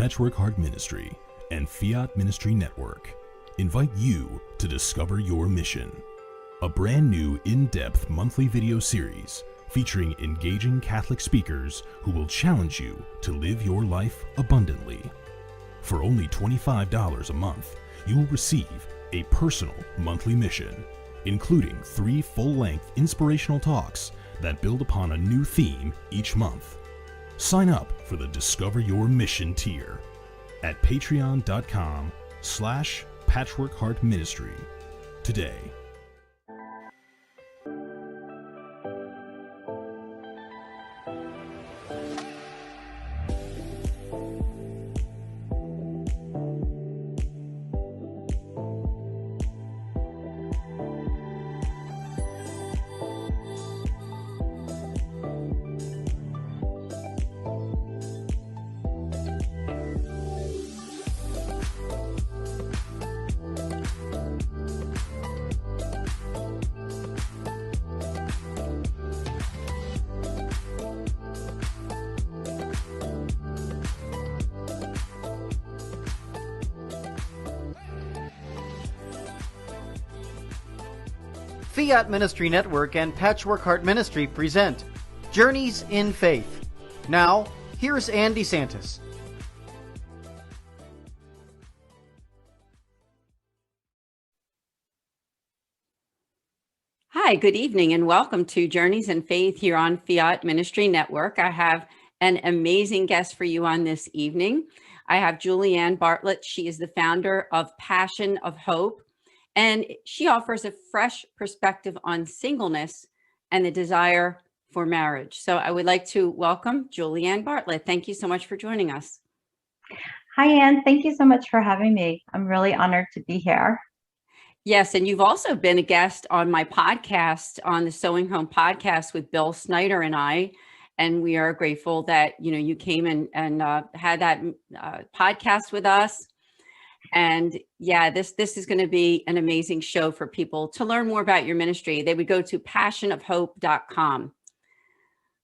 Patchwork Heart Ministry and Fiat Ministry Network invite you to discover your mission, a brand new in-depth monthly video series featuring engaging Catholic speakers who will challenge you to live your life abundantly. For only $25 a month, you will receive a personal monthly mission, including 3 full-length inspirational talks that build upon a new theme each month. Sign up for the Discover Your Mission tier at patreon.com/patchworkheartministry today. Fiat Ministry Network and Patchwork Heart Ministry present Journeys in Faith. Now, here's Ann DeSantis. Hi, good evening, and welcome to Journeys in Faith here on Fiat Ministry Network. I have an amazing guest for you on this evening. I have Julieanne Bartlett. She is the founder of Passion of Hope, and she offers a fresh perspective on singleness and the desire for marriage. So I would like to welcome Julieanne Bartlett. Thank you so much for joining us. Hi, Ann. Thank you so much for having me. I'm really honored to be here. Yes, and you've also been a guest on my podcast, on the Sewing Home podcast with Bill Snyder and I, and we are grateful that you came and had that podcast with us. And yeah, this is going to be an amazing show for people to learn more about your ministry. They would go to passionofhope.com.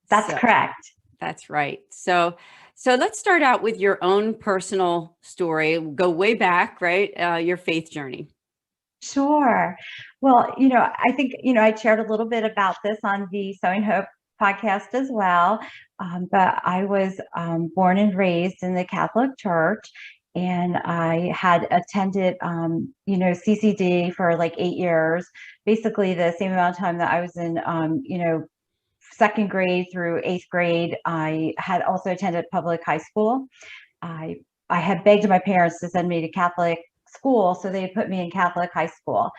That's correct. That's right. So let's start out with your own personal story. Go way back, right? Your faith journey. Sure. Well, I think, I shared a little bit about this on the Sewing Hope podcast as well. But I was born and raised in the Catholic Church. And I had attended, CCD for like 8 years, basically the same amount of time that I was in, second grade through 8th grade. I had also attended public high school. I had begged my parents to send me to Catholic school, so they put me in Catholic high school.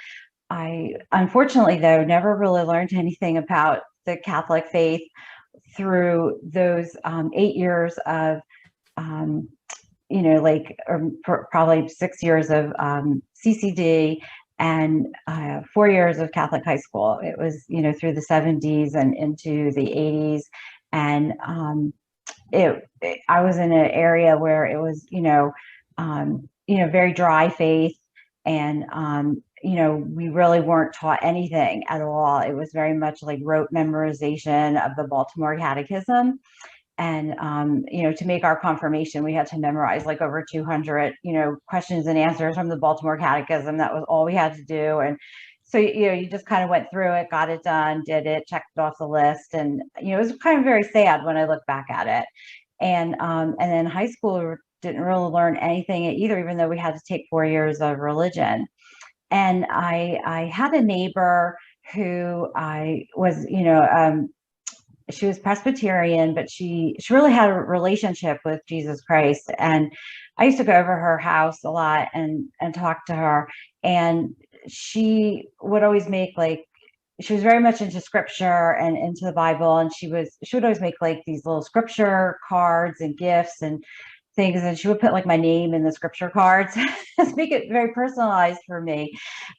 I, unfortunately, though, never really learned anything about the Catholic faith through those 8 years of probably 6 years of CCD and 4 years of Catholic high school. It was, through the 70s and into the 80s. And I was in an area where it was, very dry faith. And, we really weren't taught anything at all. It was very much like rote memorization of the Baltimore Catechism. And, to make our confirmation, we had to memorize like over 200, questions and answers from the Baltimore Catechism. That was all we had to do. And so, you just kind of went through it, got it done, did it, checked it off the list. And, it was kind of very sad when I look back at it. And then high school didn't really learn anything either, even though we had to take 4 years of religion. And I had a neighbor who I was, she was Presbyterian, but she really had a relationship with Jesus Christ. And I used to go over her house a lot and talk to her. And she would always make she was very much into scripture and into the Bible. And she would always make like these little scripture cards and gifts and things. And she would put like my name in the scripture cards to make it very personalized for me.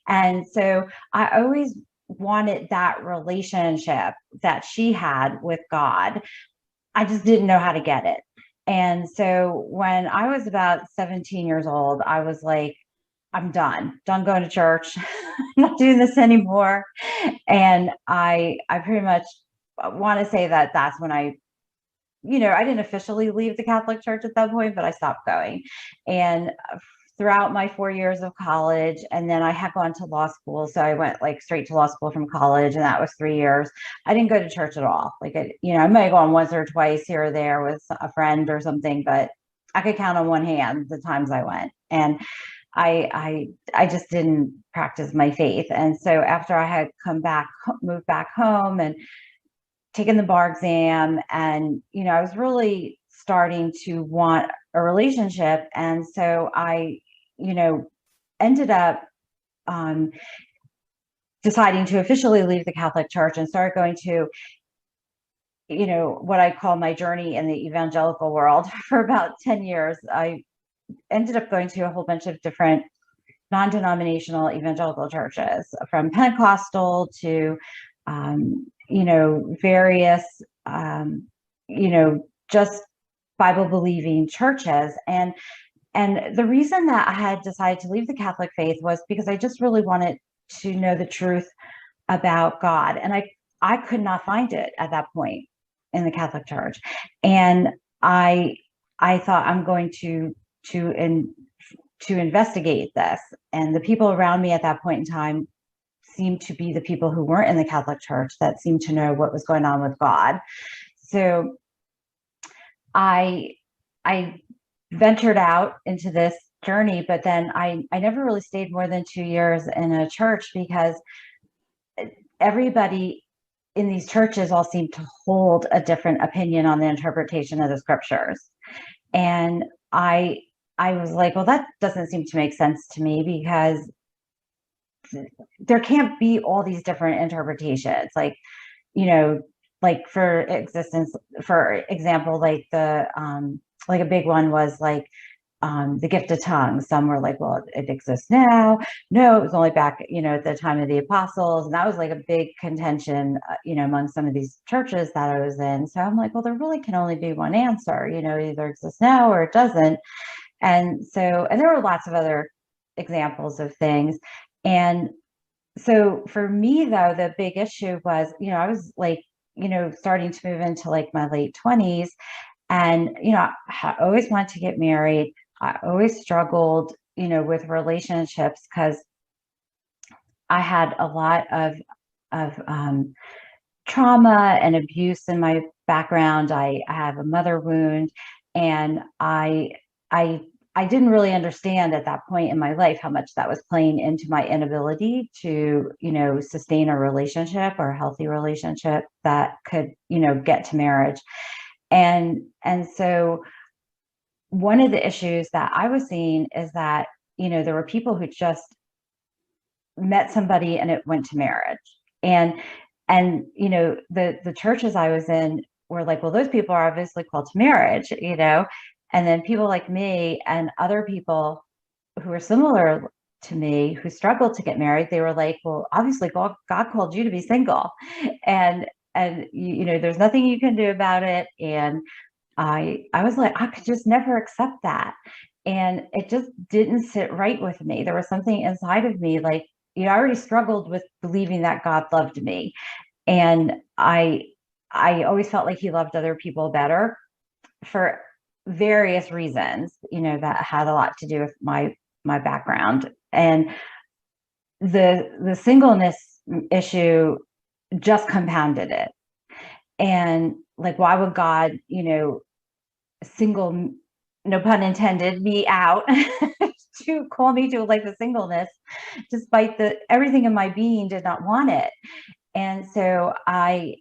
And so I always wanted that relationship that she had with God. I just didn't know how to get it. And so when I was about 17 years old, I was like, I'm done going to church. I'm not doing this anymore. And I pretty much want to say that that's when I I didn't officially leave the Catholic Church at that point, but I stopped going. And throughout my 4 years of college, and then I had gone to law school. So I went like straight to law school from college, and that was 3 years. I didn't go to church at all. Like, I might have gone once or twice here or there with a friend or something, but I could count on one hand the times I went. And I just didn't practice my faith. And so after I had moved back home and taken the bar exam, and I was really starting to want a relationship. And so I ended up deciding to officially leave the Catholic Church and start going to what I call my journey in the evangelical world. For about 10 years I ended up going to a whole bunch of different non-denominational evangelical churches, from Pentecostal to various just Bible believing churches. And the reason that I had decided to leave the Catholic faith was because I just really wanted to know the truth about God. And I could not find it at that point in the Catholic Church. And I thought, I'm going to investigate this. And the people around me at that point in time seemed to be the people who weren't in the Catholic Church that seemed to know what was going on with God. So I ventured out into this journey, but then I never really stayed more than 2 years in a church, because everybody in these churches all seemed to hold a different opinion on the interpretation of the scriptures. And I was like, well, that doesn't seem to make sense to me, because there can't be all these different interpretations. Like, for example, like like a big one was like the gift of tongues. Some were like, well, it exists now. No, it was only back, at the time of the apostles. And that was like a big contention, among some of these churches that I was in. So I'm like, well, there really can only be one answer, either exists now or it doesn't. And there were lots of other examples of things. And so for me, though, the big issue was, I was like, starting to move into like my late 20s. And, I always wanted to get married. I always struggled, with relationships, because I had a lot of trauma and abuse in my background. I have a mother wound, and I didn't really understand at that point in my life how much that was playing into my inability to, sustain a relationship or a healthy relationship that could, get to marriage. And so one of the issues that I was seeing is that, there were people who just met somebody and it went to marriage. And the churches I was in were like, well, those people are obviously called to marriage, and then people like me and other people who were similar to me who struggled to get married, they were like, well, obviously God called you to be single, and there's nothing you can do about it. And I was like, I could just never accept that. And it just didn't sit right with me. There was something inside of me, like, I already struggled with believing that God loved me. And I always felt like he loved other people better for various reasons, that had a lot to do with my background. And the singleness issue just compounded it. And like, why would God, single, no pun intended, me out to call me to like the singleness, despite everything in my being did not want it. And so I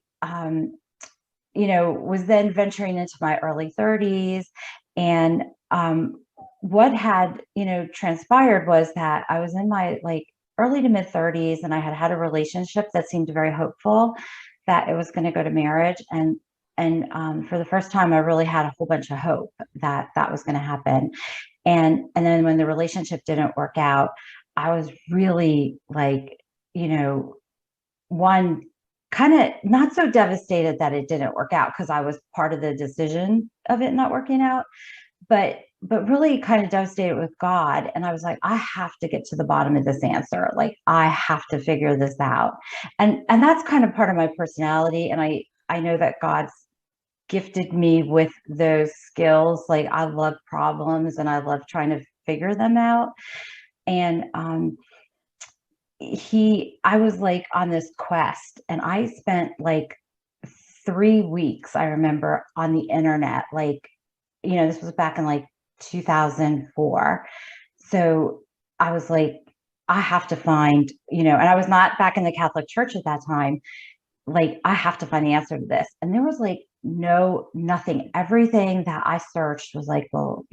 was then venturing into my early 30s. And what had, transpired was that I was in my like early to mid 30s, and I had a relationship that seemed very hopeful that it was going to go to marriage. And for the first time, I really had a whole bunch of hope that was going to happen. And then when the relationship didn't work out, I was really like, one, kind of not so devastated that it didn't work out, because I was part of the decision of it not working out, but really kind of devastated with God. And I was like, I have to get to the bottom of this answer. Like, I have to figure this out. And that's kind of part of my personality. And I know that God's gifted me with those skills. Like I love problems and I love trying to figure them out. And I was like on this quest, and I spent like 3 weeks, I remember, on the internet. Like, this was back in like 2004. So I was like, I have to find, and I was not back in the Catholic Church at that time. Like, I have to find the answer to this. And there was like nothing. Everything that I searched was like, well,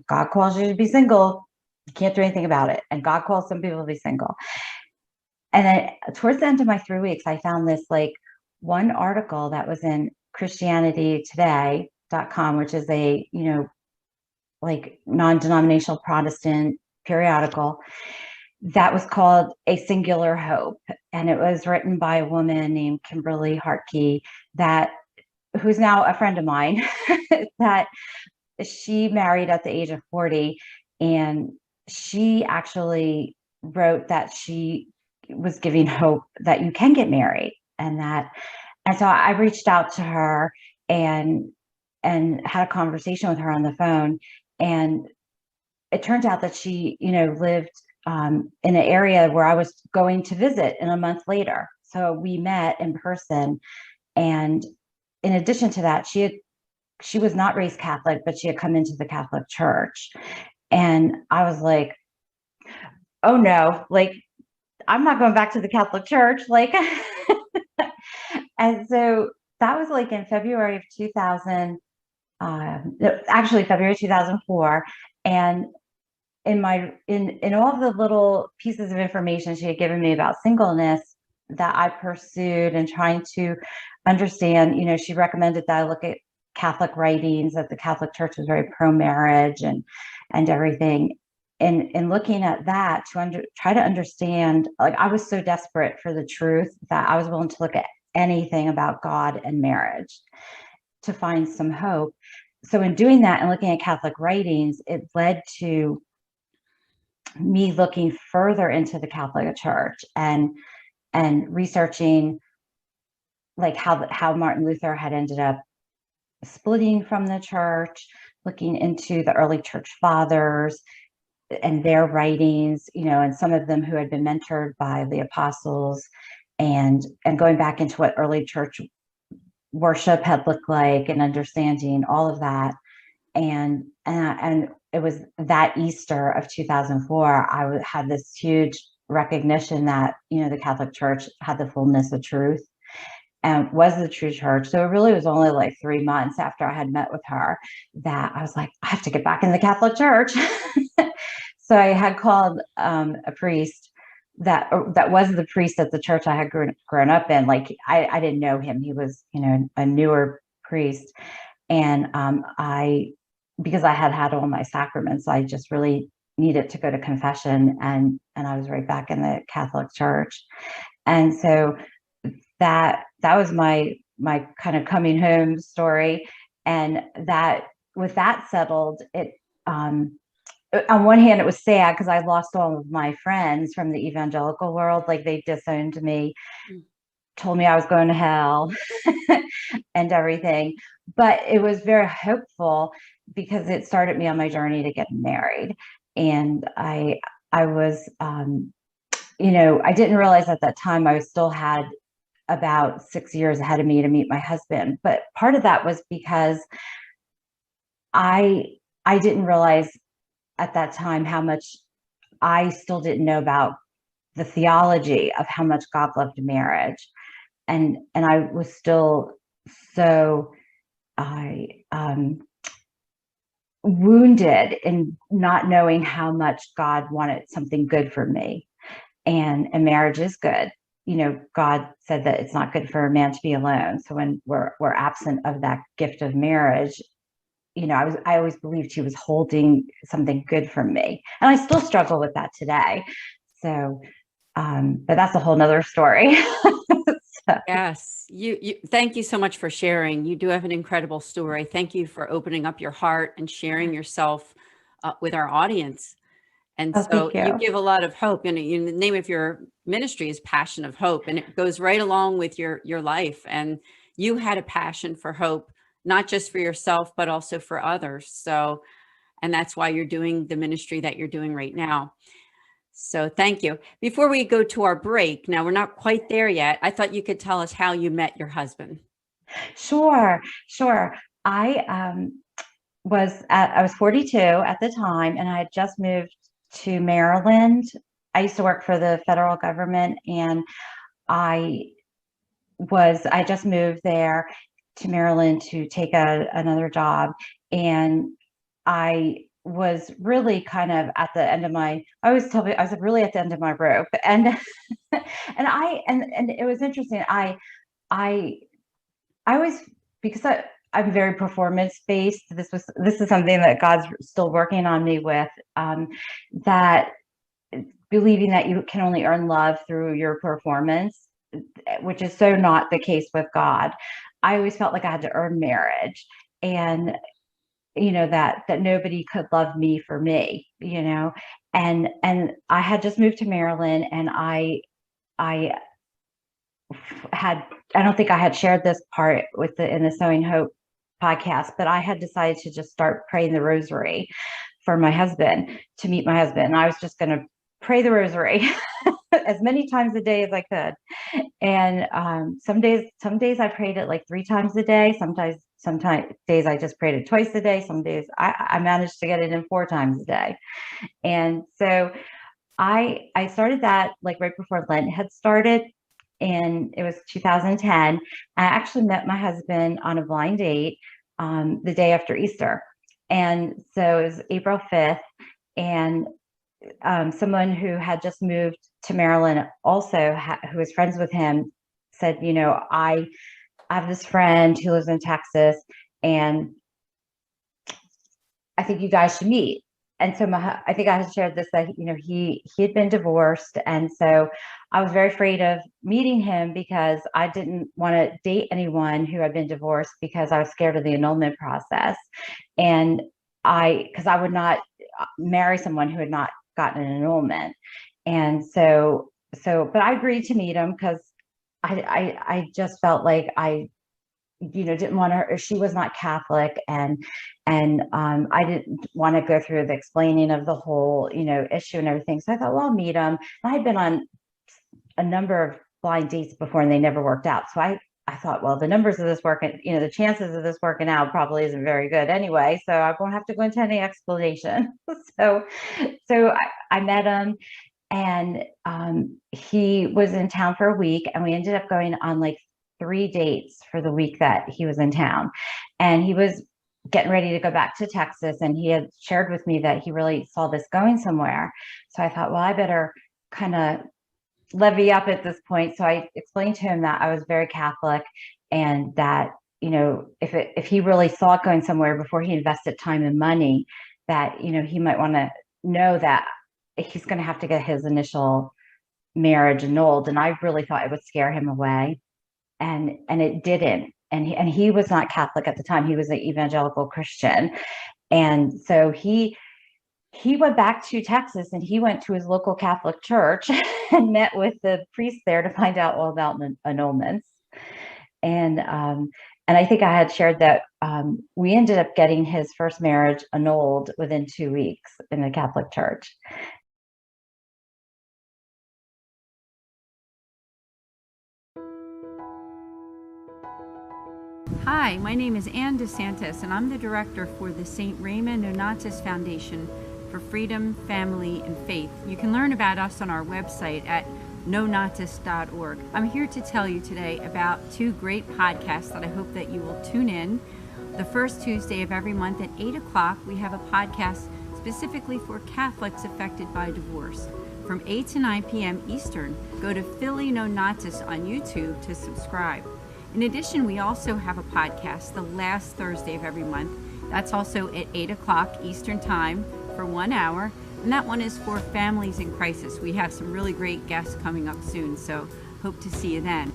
God calls you to be single. You can't do anything about it. And God calls some people to be single. And then towards the end of my 3 weeks, I found this like one article that was in ChristianityToday.com, which is a, like non-denominational Protestant periodical that was called A Singular Hope. And it was written by a woman named Kimberly Hartke, who's now a friend of mine, that she married at the age of 40. And she actually wrote that she was giving hope that you can get married. And so I reached out to her and had a conversation with her on the phone. And it turned out that she, lived in an area where I was going to visit in a month later. So we met in person. And in addition to that, she was not raised Catholic, but she had come into the Catholic Church. And I was like, oh no, like, I'm not going back to the Catholic Church. Like, and so that was like in February of 2000, actually February 2004. And in all of the little pieces of information she had given me about singleness that I pursued and trying to understand, she recommended that I look at Catholic writings, that the Catholic Church was very pro-marriage and everything. In looking at that to try to understand, like, I was so desperate for the truth that I was willing to look at anything about God and marriage to find some hope. So in doing that and looking at Catholic writings, it led to me looking further into the Catholic Church and researching like how Martin Luther had ended up splitting from the church, looking into the early church fathers and their writings, and some of them who had been mentored by the apostles, and going back into what early church worship had looked like and understanding all of that. And it was that Easter of 2004, I had this huge recognition that, the Catholic Church had the fullness of truth and was the true church. So it really was only like 3 months after I had met with her that I was like, I have to get back in the Catholic Church. So I had called a priest that was the priest at the church I had grown up in. Like, I didn't know him. He was, a newer priest. And because I had all my sacraments, I just really needed to go to confession, and I was right back in the Catholic Church. And so that was my kind of coming home story. And that with that settled, it on one hand, it was sad because I lost all of my friends from the evangelical world. Like, they disowned me, told me I was going to hell and everything. But it was very hopeful because it started me on my journey to get married. And I was, I didn't realize at that time I still had about 6 years ahead of me to meet my husband. But part of that was because I didn't realize at that time how much I still didn't know about the theology of how much God loved marriage. And I was still so wounded in not knowing how much God wanted something good for me. And marriage is good. God said that it's not good for a man to be alone. So when we're absent of that gift of marriage, I always believed he was holding something good from me. And I still struggle with that today. So, but that's a whole nother story. So. Yes. You thank you so much for sharing. You do have an incredible story. Thank you for opening up your heart and sharing yourself with our audience. And so you give a lot of hope. The name of your ministry is Passion of Hope, and it goes right along with your life. And you had a passion for hope not just for yourself, but also for others. So, and that's why you're doing the ministry that you're doing right now. So thank you. Before we go to our break, now we're not quite there yet. I thought you could tell us how you met your husband. Sure. I I was 42 at the time, and I had just moved to Maryland. I used to work for the federal government, and I just moved there to Maryland to take another job. And I was really kind of at the end of I always tell me I was really at the end of my rope. And and it was interesting. I always, because I'm very performance based. This is something that God's still working on me with, that believing that you can only earn love through your performance, which is so not the case with God. I always felt like I had to earn marriage, and that nobody could love me for me, and I had just moved to Maryland, and I don't think I had shared this part in the Sowing Hope podcast, but I had decided to just start praying the rosary for my husband, to meet my husband. And I was just going to pray the rosary as many times a day as I could. And some days I prayed it like 3 times a day. Sometimes days I just prayed it twice a day. Some days I managed to get it in 4 times a day. And so I started that like right before Lent had started, and it was 2010. I actually met my husband on a blind date the day after Easter. And so it was April 5th, and someone who had just moved to Maryland also who was friends with him said, I have this friend who lives in Texas, and I think you guys should meet. And so I think I had shared this, that, he had been divorced. And so I was very afraid of meeting him because I didn't want to date anyone who had been divorced, because I was scared of the annulment process. And because I would not marry someone who had not gotten an annulment. And but I agreed to meet him because I just felt like I didn't want her. She was not Catholic, and I didn't want to go through the explaining of the whole issue and everything. So I thought, well, I'll meet him. I had been on a number of blind dates before, and they never worked out. So I thought, well, the numbers of this working, the chances of this working out probably isn't very good anyway. So I won't have to go into any explanation. So I met him, and he was in town for a week, and we ended up going on like 3 dates for the week that he was in town. And he was getting ready to go back to Texas, and he had shared with me that he really saw this going somewhere. So I thought, well, I better kind of levy up at this point. So I explained to him that I was very Catholic, and that if he really saw it going somewhere before he invested time and money, that he might want to know that he's going to have to get his initial marriage annulled. And I really thought it would scare him away. And it didn't. And he was not Catholic at the time. He was an evangelical Christian. And so he went back to Texas, and he went to his local Catholic church and met with the priest there to find out all about annulments. And I think I had shared that we ended up getting his first marriage annulled within 2 weeks in the Catholic church. Hi, my name is Ann DeSantis, and I'm the director for the St. Raymond Nonatus Foundation for Freedom, Family, and Faith. You can learn about us on our website at nonatus.org. I'm here to tell you today about 2 great podcasts that I hope that you will tune in. The first Tuesday of every month at 8 o'clock, we have a podcast specifically for Catholics affected by divorce. From 8 to 9 p.m. Eastern, go to Philly Nonatus on YouTube to subscribe. In addition, we also have a podcast the last Thursday of every month. That's also at 8 o'clock Eastern Time for 1 hour. And that one is for families in crisis. We have some really great guests coming up soon, so hope to see you then.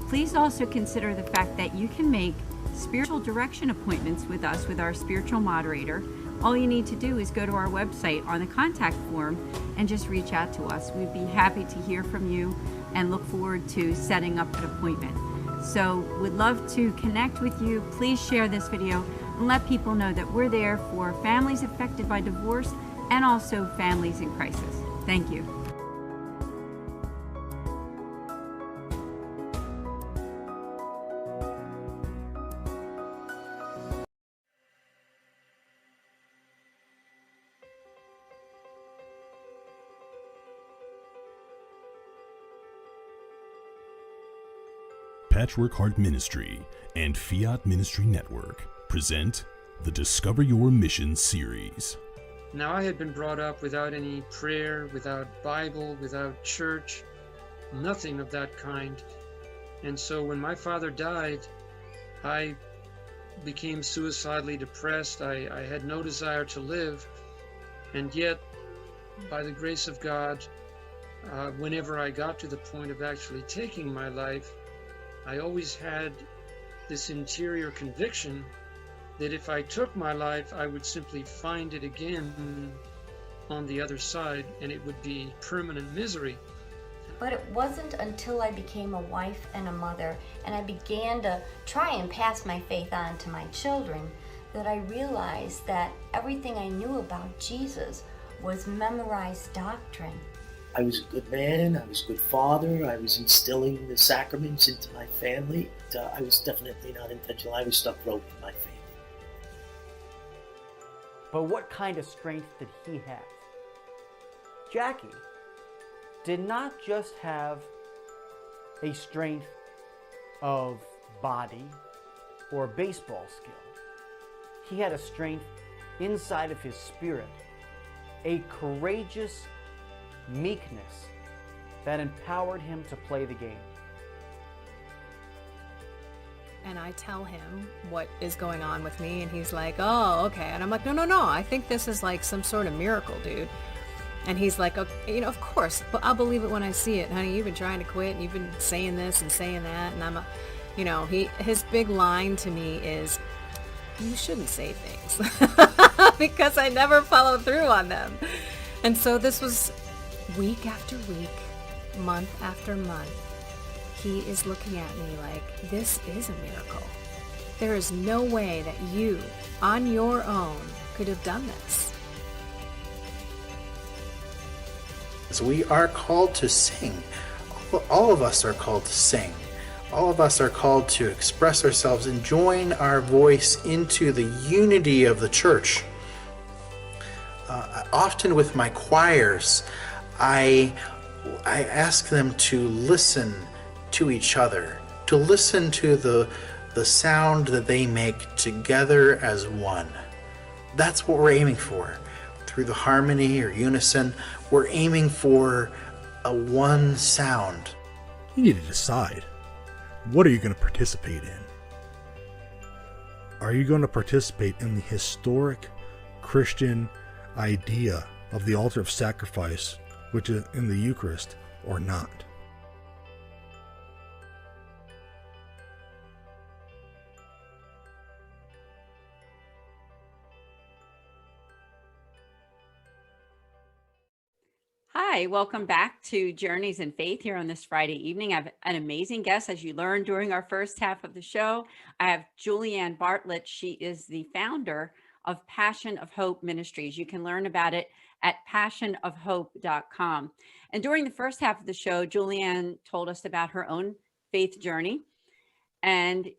Please also consider the fact that you can make spiritual direction appointments with us, with our spiritual moderator. All you need to do is go to our website on the contact form and just reach out to us. We'd be happy to hear from you and look forward to setting up an appointment. So would love to connect with you. Please share this video and let people know that we're there for families affected by divorce and also families in crisis. Thank you. Patchwork Heart Ministry and Fiat Ministry Network present the Discover Your Mission series. Now, I had been brought up without any prayer, without Bible, without church, nothing of that kind. And so when my father died, I became suicidally depressed. I had no desire to live. And yet, by the grace of God, whenever I got to the point of actually taking my life, I always had this interior conviction that if I took my life, I would simply find it again on the other side, and it would be permanent misery. But it wasn't until I became a wife and a mother, and I began to try and pass my faith on to my children, that I realized that everything I knew about Jesus was memorized doctrine. I was a good man, I was a good father, I was instilling the sacraments into my family. I was definitely not intentional. I was stuck rope to my faith. But what kind of strength did he have? Jackie did not just have a strength of body or baseball skill. He had a strength inside of his spirit, a courageous meekness that empowered him to play the game. And I tell him what is going on with me, and he's like, oh, okay. And I'm like, no, I think this is like some sort of miracle, dude. And he's like, okay, of course, but I'll believe it when I see it, honey. You've been trying to quit, and you've been saying this and saying that, and his big line to me is, you shouldn't say things, because I never follow through on them. And so this was week after week, month after month. He is looking at me like, this is a miracle. There is no way that you, on your own, could have done this. So we are called to sing. All of us are called to sing. All of us are called to express ourselves and join our voice into the unity of the church. Often with my choirs, I ask them to listen to each other, to listen to the sound that they make together as one. That's what we're aiming for. Through the harmony or unison, we're aiming for a one sound. You need to decide, what are you going to participate in? Are you going to participate in the historic Christian idea of the altar of sacrifice, which is in the Eucharist, or not? Hi, welcome back to Journeys in Faith here on this Friday evening. I have an amazing guest, as you learned during our first half of the show. I have Julieanne Bartlett. She is the founder of Passion of Hope Ministries. You can learn about it at passionofhope.com. And during the first half of the show, Julieanne told us about her own faith journey. And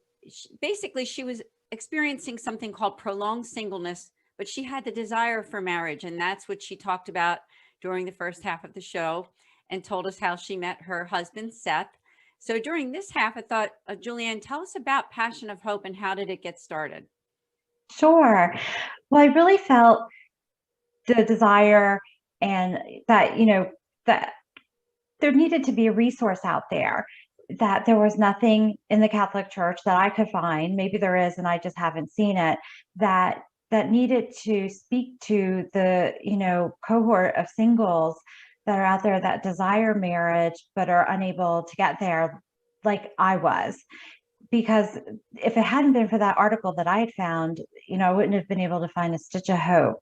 basically, she was experiencing something called prolonged singleness, but she had the desire for marriage. And that's what she talked about during the first half of the show, and told us how she met her husband, Seth. So during this half, I thought, Julieanne, tell us about Passion of Hope and how did it get started? Sure. Well, I really felt the desire and that, that there needed to be a resource out there, that there was nothing in the Catholic Church that I could find, maybe there is and I just haven't seen it, that needed to speak to the, cohort of singles that are out there that desire marriage but are unable to get there like I was. Because if it hadn't been for that article that I had found, I wouldn't have been able to find a stitch of hope.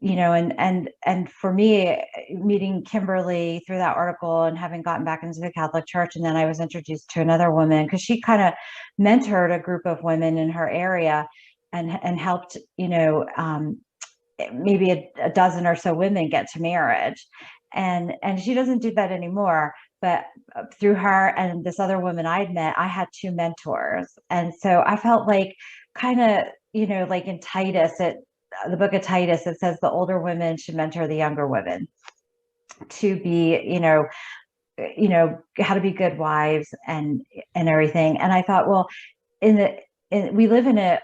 and for me, meeting Kimberly through that article and having gotten back into the Catholic Church, and then I was introduced to another woman because she kind of mentored a group of women in her area and helped, maybe a dozen or so women get to marriage. And she doesn't do that anymore. But through her and this other woman I'd met, I had two mentors. And so I felt like kind of, like in Titus, the book of Titus, it says the older women should mentor the younger women to be, how to be good wives and everything. And I thought, well, we live in a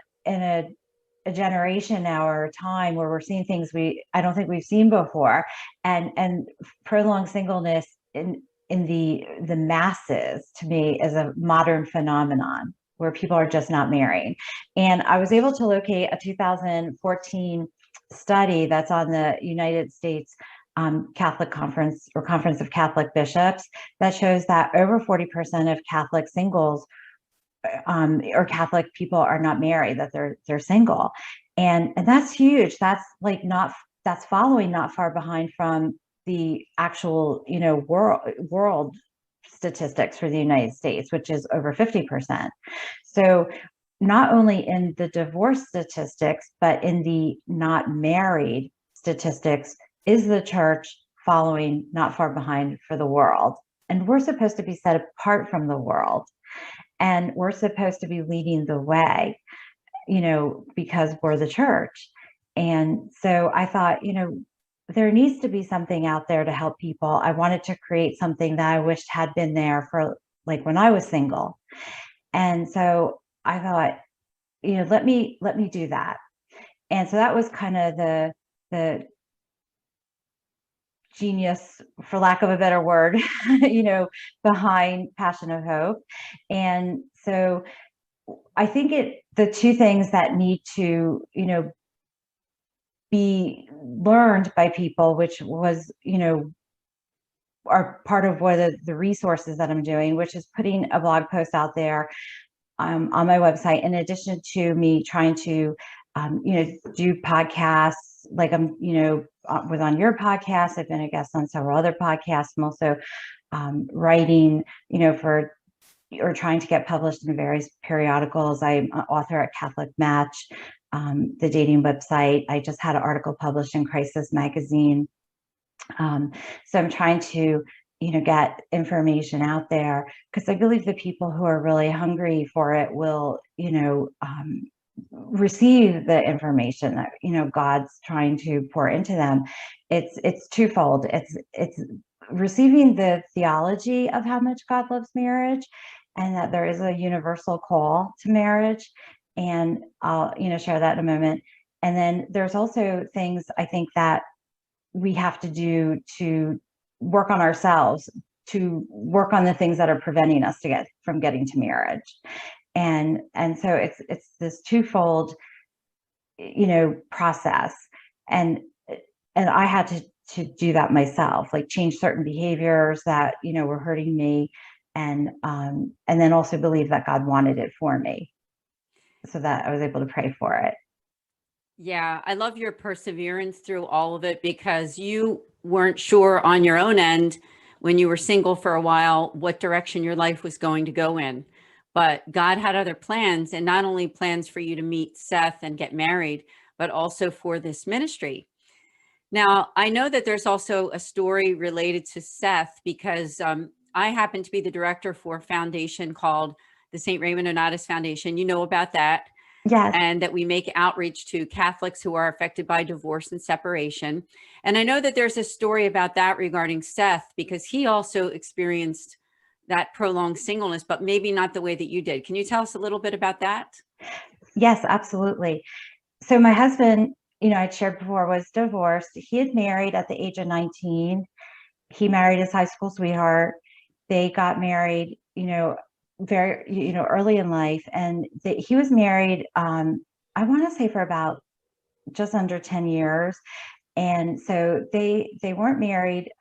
generation now or a time where we're seeing things I don't think we've seen before, and prolonged singleness in the masses, to me, is a modern phenomenon where people are just not marrying. And I was able to locate a 2014 study that's on the United States Catholic Conference or Conference of Catholic Bishops that shows that over 40% of Catholic singles or Catholic people are not married, that they're single. And that's huge. That's that's following not far behind from the actual, world statistics for the United States, which is over 50%. So not only in the divorce statistics, but in the not married statistics, is the church following not far behind for the world. And we're supposed to be set apart from the world. And we're supposed to be leading the way, because we're the church. And so I thought, there needs to be something out there to help people. I wanted to create something that I wished had been there for like when I was single. And so I thought, let me do that. And so that was kind of the genius, for lack of a better word, behind Passion of Hope. And so I think the two things that need to, be learned by people, which was, are part of what the resources that I'm doing, which is putting a blog post out there on my website, in addition to me trying to, do podcasts. Like I'm, was on your podcast. I've been a guest on several other podcasts. I'm also writing, or trying to get published in various periodicals. I'm an author at Catholic Match, the dating website. I just had an article published in Crisis Magazine. So I'm trying to, get information out there, because I believe the people who are really hungry for it will, receive the information that, God's trying to pour into them. It's twofold. It's receiving the theology of how much God loves marriage, and that there is a universal call to marriage. And I'll, share that in a moment. And then there's also things I think that we have to do to work on ourselves, to work on the things that are preventing us from getting to marriage. And so it's this twofold, process. And I had to do that myself, like change certain behaviors that, were hurting me, and then also believe that God wanted it for me, so that I was able to pray for it. Yeah, I love your perseverance through all of it, because you weren't sure on your own end when you were single for a while what direction your life was going to go in. But God had other plans, and not only plans for you to meet Seth and get married, but also for this ministry. Now, I know that there's also a story related to Seth, because I happen to be the director for a foundation called the St. Raymond Donatus Foundation. You know about that. Yes. And that we make outreach to Catholics who are affected by divorce and separation. And I know that there's a story about that regarding Seth, because he also experienced that prolonged singleness, but maybe not the way that you did. Can you tell us a little bit about that? Yes, absolutely. So my husband, I'd shared before, was divorced. He had married at the age of 19. He married his high school sweetheart. They got married, very, early in life. And he was married, I want to say for about just under 10 years. And so they weren't married.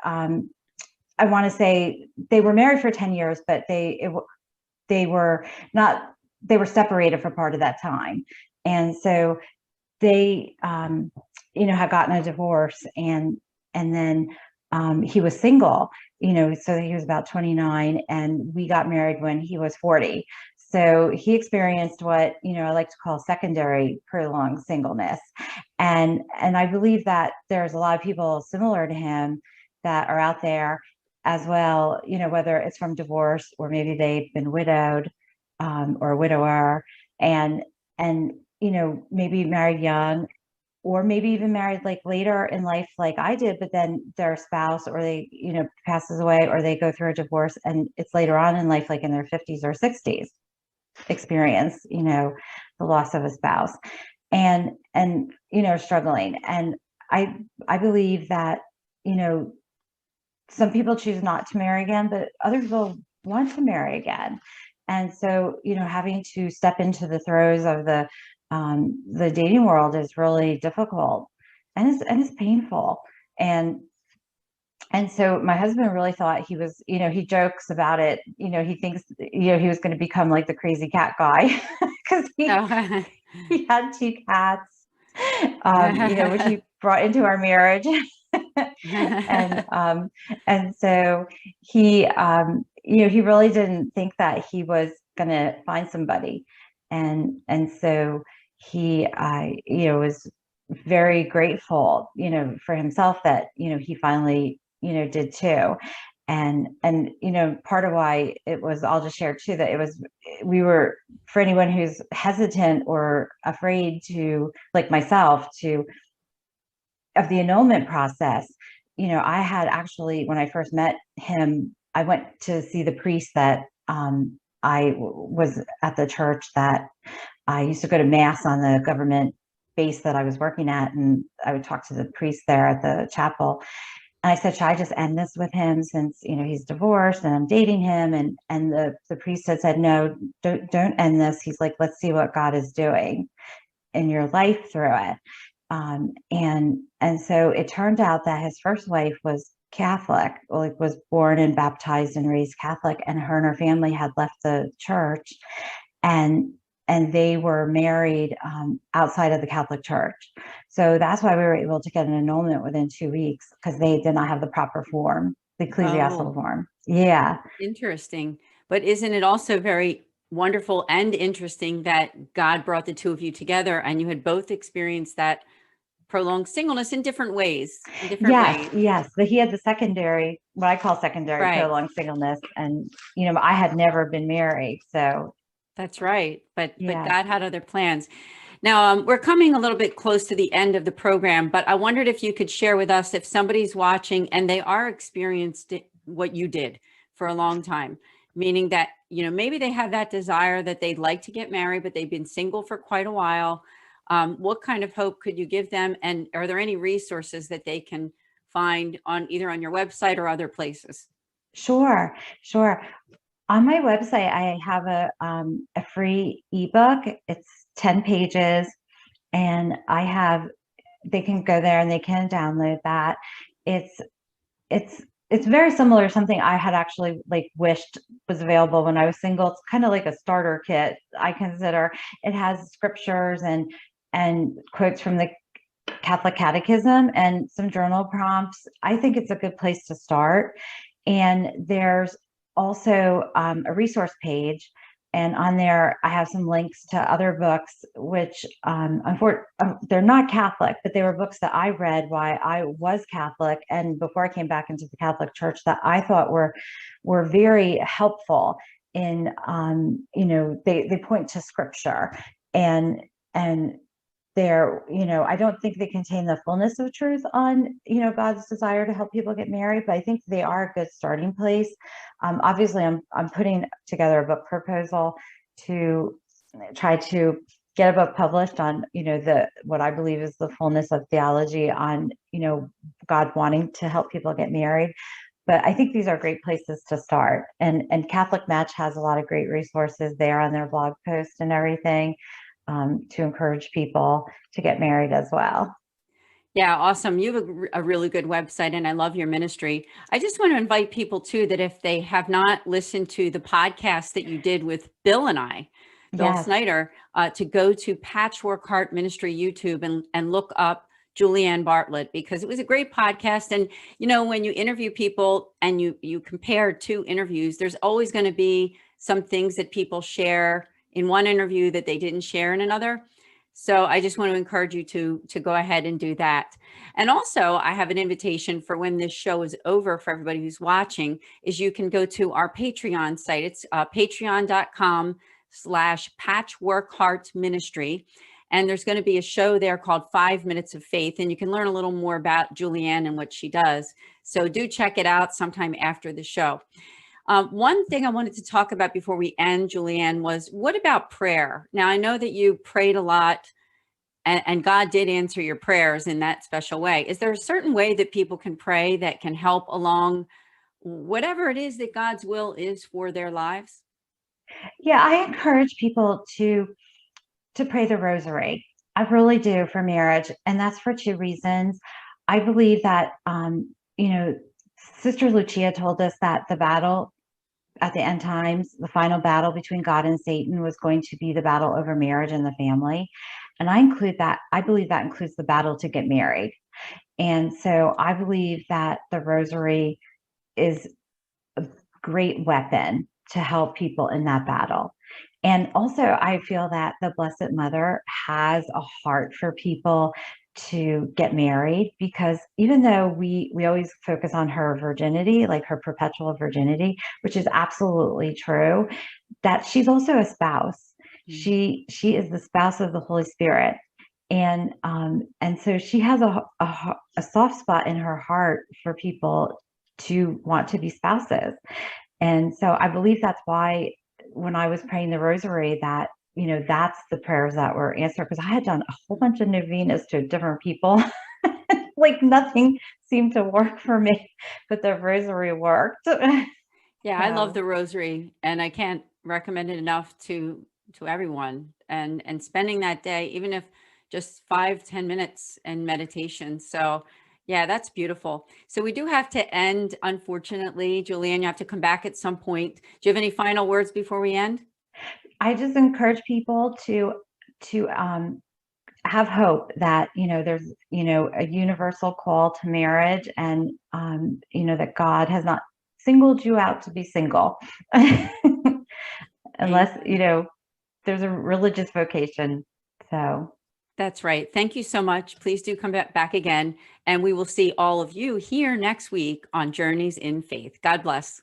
I want to say they were married for 10 years, but they were separated for part of that time. And so they, had gotten a divorce, and then he was single, so he was about 29, and we got married when he was 40. So he experienced what, I like to call secondary prolonged singleness. And I believe that there's a lot of people similar to him that are out there as well, whether it's from divorce or maybe they've been widowed, or a widower, and maybe married young, or maybe even married like later in life, like I did, but then their spouse, or they, passes away, or they go through a divorce, and it's later on in life, like in their 50s or 60s, experience, the loss of a spouse, and struggling. And I believe that, some people choose not to marry again, but other people want to marry again. And so, having to step into the throes of the dating world is really difficult, and it's painful. And so my husband really thought he was, he jokes about it, he thinks, he was going to become like the crazy cat guy, because he had 2 cats, which he brought into our marriage. And so he, he really didn't think that he was going to find somebody. And so he, was very grateful, for himself that, he finally, did too. And part of why it was, I'll just share too, that we were, for anyone who's hesitant or afraid to, like myself, of the annulment process, I had actually, when I first met him, I went to see the priest that I was at the church that I used to go to mass on the government base that I was working at, and I would talk to the priest there at the chapel. And I said, should I just end this with him, since he's divorced and I'm dating him? And the priest had said, no, don't end this. He's like, let's see what God is doing in your life through it. And so it turned out that his first wife was Catholic, like was born and baptized and raised Catholic, and her family had left the church, and they were married outside of the Catholic Church. So that's why we were able to get an annulment within 2 weeks, because they did not have the proper form, the ecclesiastical form. Yeah. Interesting. But isn't it also very wonderful and interesting that God brought the two of you together, and you had both experienced that prolonged singleness in different ways? Yes. But he had the secondary, what I call secondary prolonged singleness. And, I had never been married. So that's right. But God had other plans. Now, we're coming a little bit close to the end of the program, but I wondered if you could share with us, if somebody's watching and they are experienced what you did for a long time, meaning that, maybe they have that desire that they'd like to get married, but they've been single for quite a while. What kind of hope could you give them? And are there any resources that they can find on either on your website or other places? Sure. On my website, I have a free ebook. It's 10 pages, and they can go there and they can download that. It's very similar to something I had actually wished was available when I was single. It's kind of like a starter kit, I consider. It has scriptures and quotes from the Catholic Catechism and some journal prompts. I think it's a good place to start. And there's also a resource page, and on there I have some links to other books, which they're not Catholic, but they were books that I read while I was Catholic and before I came back into the Catholic Church, that I thought were very helpful in they point to scripture, and they're, I don't think they contain the fullness of truth on, God's desire to help people get married, but I think they are a good starting place. Obviously, I'm putting together a book proposal to try to get a book published on, what I believe is the fullness of theology on, God wanting to help people get married. But I think these are great places to start. And Catholic Match has a lot of great resources there on their blog post and everything, to encourage people to get married as well. Yeah, awesome. You have a really good website, and I love your ministry. I just want to invite people too, that if they have not listened to the podcast that you did with Bill and I, Bill Snyder, to go to Patchwork Heart Ministry YouTube and look up Julieanne Bartlett, because it was a great podcast. And, you know, when you interview people and you compare two interviews, there's always going to be some things that people share in one interview that they didn't share in another. So I just want to encourage you to go ahead and do that. And also, I have an invitation for when this show is over for everybody who's watching, is you can go to our Patreon site. It's patreon.com/patchworkheartministry. And there's going to be a show there called 5 Minutes of Faith. And you can learn a little more about Julieanne and what she does. So do check it out sometime after the show. One thing I wanted to talk about before we end, Julieanne, was what about prayer? Now, I know that you prayed a lot and God did answer your prayers in that special way. Is there a certain way that people can pray that can help along whatever it is that God's will is for their lives? Yeah, I encourage people to pray the rosary. I really do, for marriage. And that's for two reasons. I believe that, Sister Lucia told us that the battle at the end times, the final battle between God and Satan, was going to be the battle over marriage and the family. And I believe that includes the battle to get married. And so I believe that the rosary is a great weapon to help people in that battle. And also, I feel that the Blessed Mother has a heart for people to get married, because even though we always focus on her virginity, like her perpetual virginity, which is absolutely true, that she's also a spouse. She is the spouse of the Holy Spirit. And so she has a soft spot in her heart for people to want to be spouses. And so I believe that's why when I was praying the rosary, that, that's the prayers that were answered, because I had done a whole bunch of novenas to different people. Like nothing seemed to work for me, but the rosary worked. Yeah, I love the rosary, and I can't recommend it enough to everyone. And spending that day, even if just 5-10 minutes in meditation. So yeah, that's beautiful. So we do have to end, unfortunately. Julieanne, you have to come back at some point. Do you have any final words before we end? I just encourage people to have hope that, there's, a universal call to marriage, and, that God has not singled you out to be single unless, there's a religious vocation. So that's right. Thank you so much. Please do come back again, and we will see all of you here next week on Journeys in Faith. God bless.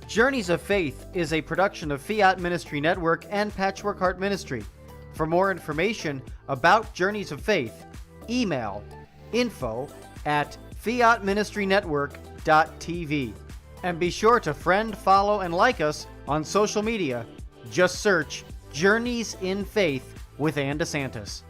Journeys of Faith is a production of Fiat Ministry Network and Patchwork Heart Ministry. For more information about Journeys of Faith, email info@fiatministrynetwork.tv. And be sure to friend, follow, and like us on social media. Just search Journeys in Faith with Ann DeSantis.